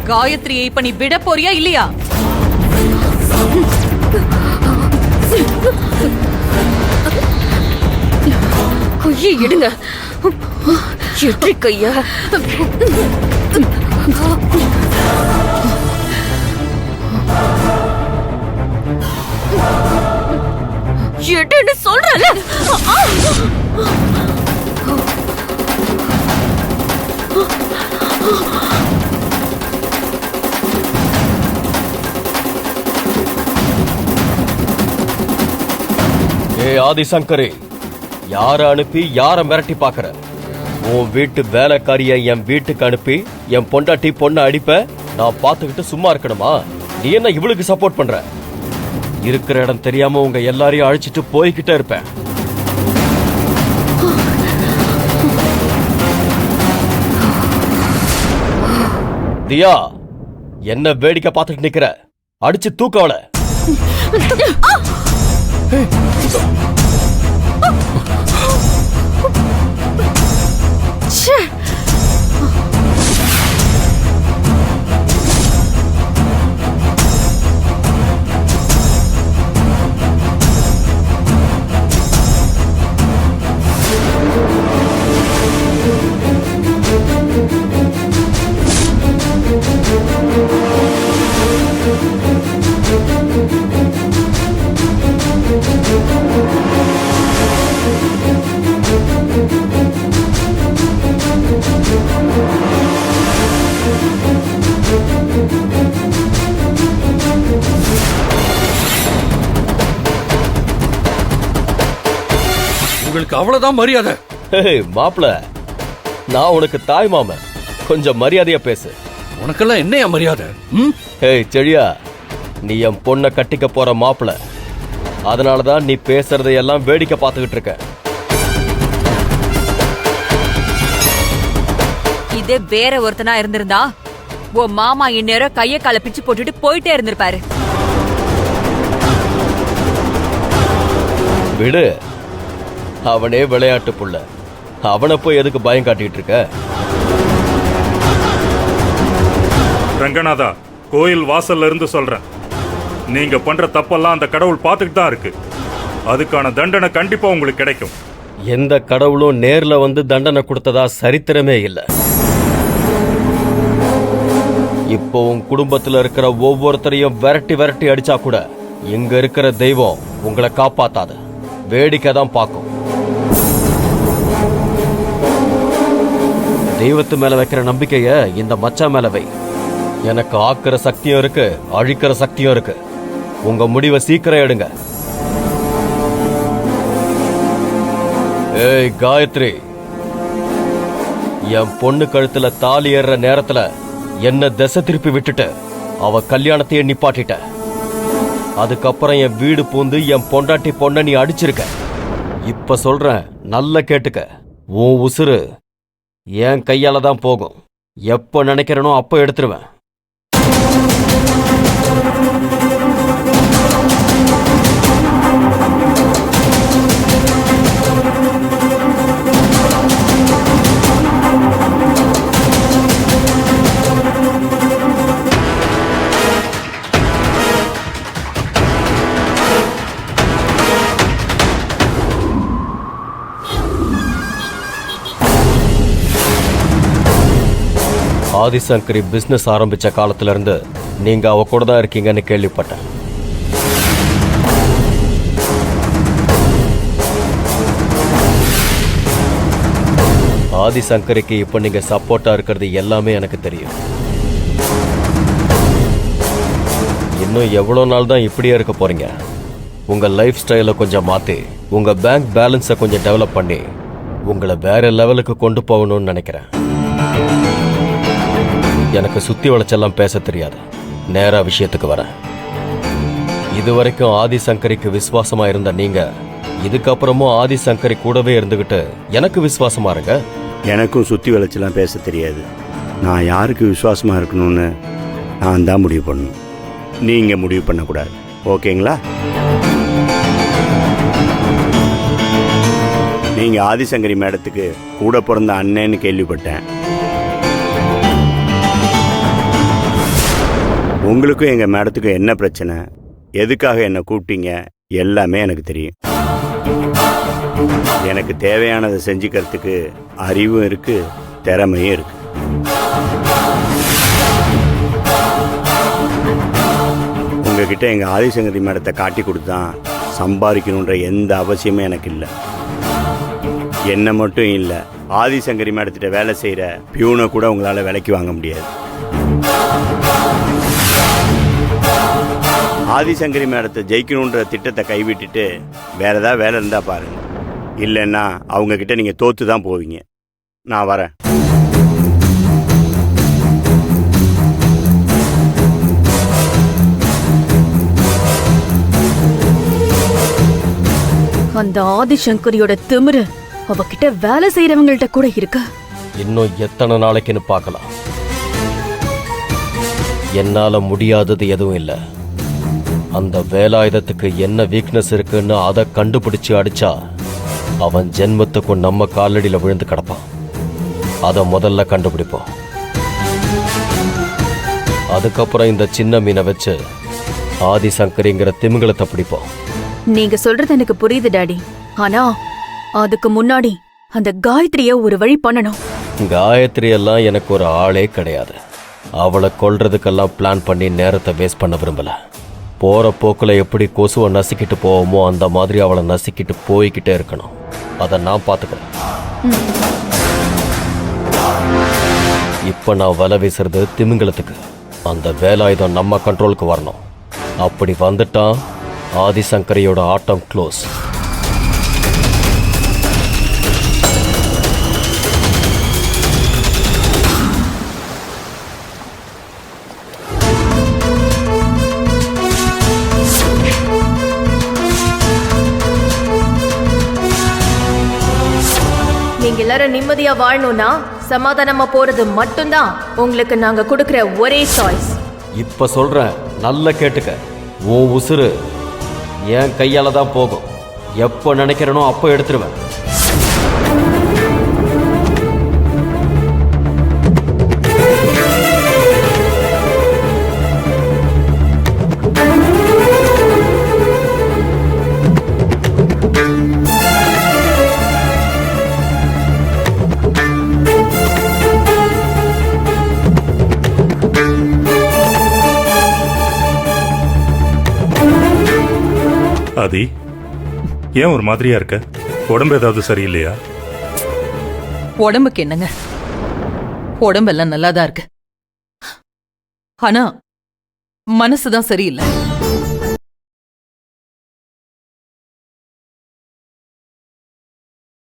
காயத்ரியை இப்ப நீ விட போறியா இல்லையா? கையை எடுங்க. எட்ரி கைய. எடுன்னு சொல்றல. ஆதிசங்கரே, யார அனுப்பி யார மிரட்டி பாக்குற? உன் வீட்டு வேலைக்காரிய என் வீட்டுக்கு அனுப்பி என் பொண்டாட்டி பொண்ணை அடிப்ப நான் பாத்துக்கிட்டு சும்மா இருக்கணுமா? நீ என்ன இவளுக்கு சப்போர்ட் பண்ற? இருக்கிற இடம் தெரியாம உங்க எல்லாரையும் அழைச்சிட்டு போய்கிட்டே இருப்பேன். தியா, என்ன வேடிக்கை பார்த்துட்டு நிக்கிற? அடிச்சு தூக்கவல. உங்களுக்கு அவ்வளவுதான் மரியாதை? மாப்பிள, நான் உனக்கு தாய் மாமன், கொஞ்சம் மரியாதையா பேசு. உனக்கெல்லாம் என்னையா மரியாதை? செழியா, நீ என் பொண்ணை கட்டிக்க போற மாப்பிள, அதனாலதான் நீ பேசுறதையெல்லாம் வேடிக்கை பார்த்துக்கிட்டு இருக்க. இதே வேற ஒருத்தனா இருந்திருந்தா உன் மாமா இந்நேரம் கைய கால பிச்சு போட்டுட்டு போயிட்டே இருந்திருப்பாரு. விடு, அவனே விளையாட்டு புள்ள, அவனை போய் எதுக்கு பயம் காட்டிட்டு இருக்க? ரங்கநாதா, கோயில் வாசல்ல இருந்து சொல்றேன், நீங்க பண்ற தப்பெல்லாம் அந்த கடவுள் பார்த்துட்டு தான் இருக்கு. அதுக்கான தண்டனை கண்டிப்பா உங்களுக்கு கிடைக்கும். எந்த கடவுளும் நேர்ல வந்து தண்டனை கொடுத்ததா சரித்திரமே இல்ல. இப்போ உன் குடும்பத்துல இருக்கிற ஒவ்வொருத்தரையும் விரட்டி விரட்டி அடிச்சா கூட இங்க இருக்கிற தெய்வம் உங்களை காப்பாத்தாது, வேடிக்கை தான் பார்க்கும். தெய்வத்து மேல வைக்கிற நம்பிக்கைய இந்த மச்சா மேல வை. எனக்கு ஆக்குற சக்தியும் இருக்கு, அழிக்கிற சக்தியும் இருக்கு. உங்க முடிவை சீக்கிரம் எடுங்க. ஏய் காயத்ரி, என் பொண்ணு கழுத்துல தாலி ஏறுற நேரத்துல என்ன திசை திருப்பி விட்டுட்டு அவ கல்யாணத்தையே நிப்பாட்டிட்ட. அதுக்கப்புறம் என் வீடு பூந்து என் பொண்டாட்டி பொண்ண நீ அடிச்சிருக்க. இப்ப சொல்றேன், நல்ல கேட்டுக்க. உன் உசுறு என் கையால தான் போகும். எப்ப நினைக்கிறனோ அப்ப எடுத்துருவேன். ஆதிசங்கரி பிசினஸ் ஆரம்பிச்ச காலத்துல இருந்து நீங்க அவ கூட தான் இருக்கீங்கன்னு கேள்விப்பட்டேன். ஆதிசங்கரிக்கு இப்ப நீங்க சப்போர்ட்டா இருக்கிறது எல்லாமே எனக்கு தெரியும். இன்னும் எவ்வளவு நாள் தான் இப்படியே இருக்க போறீங்க? உங்க லைஃப் ஸ்டைலை கொஞ்சம் மாத்தி உங்க பேங்க் பேலன்ஸை கொஞ்சம் டெவலப் பண்ணி உங்களை வேற லெவலுக்கு கொண்டு போகணும்னு நினைக்கிறேன். எனக்கு சுத்தி வளைச்செல்லாம் பேச தெரியாது, நேரா விஷயத்துக்கு வரேன். இதுவரைக்கும் ஆதிசங்கரிக்கு விசுவாசமா இருந்த நீங்க இதுக்கப்புறமும் ஆதிசங்கரி கூடவே இருந்துகிட்டு எனக்கு விசுவாசமா இருங்க. எனக்கும் சுத்தி வளைச்செல்லாம் பேச தெரியாது. நான் யாருக்கு விசுவாசமா இருக்கணும்னு நான் தான் முடிவு பண்ணணும். நீங்க முடிவு பண்ணக்கூடாது, ஓகேங்களா? நீங்க ஆதிசங்கரி மேடத்துக்கு கூட பிறந்த அண்ணன்னு கேள்விப்பட்டேன். உங்களுக்கும் எங்கள் மேடத்துக்கும் என்ன பிரச்சனை, எதுக்காக என்னை கூப்பிட்டீங்க, எல்லாமே எனக்கு தெரியும். எனக்கு தேவையானதை செஞ்சுக்கிறதுக்கு அறிவும் இருக்கு, திறமையும் இருக்கு. உங்ககிட்ட எங்கள் ஆதிசங்கரி மேடத்தை காட்டி கொடுத்தான் சம்பாதிக்கணுன்ற எந்த அவசியமும் எனக்கு இல்லை. என்ன மட்டும் இல்லை, ஆதிசங்கரி மேடத்திட்ட வேலை செய்கிற பியூனை கூட உங்களால் விலைக்கு வாங்க முடியாது. ஆதிசங்கரி மேடத்தை ஜெயிக்கணுன்ற திட்டத்தை கைவிட்டுட்டு வேற ஏதாவது வேலை இருந்தால் பாருங்க. இல்லைன்னா அவங்கக்கிட்ட நீங்கள் தோற்று தான் போவீங்க. நான் வரேன். அந்த ஆதிசங்கரியோட திமிரு அவகிட்ட வேலை செய்யறவங்கள்ட்ட கூட இருக்கு. இன்னும் எத்தனை நாளைக்குன்னு பார்க்கலாம். என்னால முடியாதது எதுவும் இல்லை. அந்த வேலாயுதத்துக்கு என்ன வீக்னஸ் இருக்குன்னு அதை கண்டுபிடிச்சு அடிச்சா அவன் ஜென்மத்துக்கும் நம்ம காலடியில் விழுந்து கிடப்பான். அதை முதல்ல கண்டுபிடிப்போம். அதுக்கப்புறம் இந்த சின்ன மீனை வச்சு ஆதிசங்கரிங்கிற திமிங்கலத்தை பிடிப்போம். நீங்க சொல்றது எனக்கு புரியுது டாடி. ஆனா அதுக்கு முன்னாடி அந்த காயத்ரிய ஒரு வழி பண்ணணும். காயத்ரி எல்லாம் எனக்கு ஒரு ஆளே கிடையாது. அவளை கொல்றதுக்கெல்லாம் பிளான் பண்ணி நேரத்தை வேஸ்ட் பண்ண விரும்பல. போற போக்குல எப்படி கொசுவை நசுக்கிட்டு போவோமோ அந்த மாதிரி அவளை நசுக்கிட்டு போய்கிட்டே இருக்கணும். அதை நான் பார்த்துக்கிறேன். இப்ப நான் வலை வீசுறது திமிங்கலத்துக்கு. அந்த வேலாயுதம் நம்ம கண்ட்ரோலுக்கு வரணும். அப்படி வந்துட்டான் ஆதிசங்கரியோட ஆட்டம் க்ளோஸ். நீங்க எல்லாரும் நிம்மதியா வாழணும்னா சமாதானமா போறது மட்டும்தான் உங்களுக்கு நாங்க கொடுக்கிற ஒரே சாய்ஸ். இப்ப சொல்றேன், நல்ல கேட்டுக்க. உன் உசுறு என் கையால தான் போகும். எப்போ நினைக்கிறனோ அப்போ எடுத்துருவேன். ஆதி, ஏன் ஒரு மாதிரியா இருக்க? உடம்பு ஏதாவது சரியில்லையா? உடம்புக்கு என்னங்க, உடம்பெல்லாம் நல்லாதான் இருக்கு. ஆனா மனசுதான் சரியில்லை.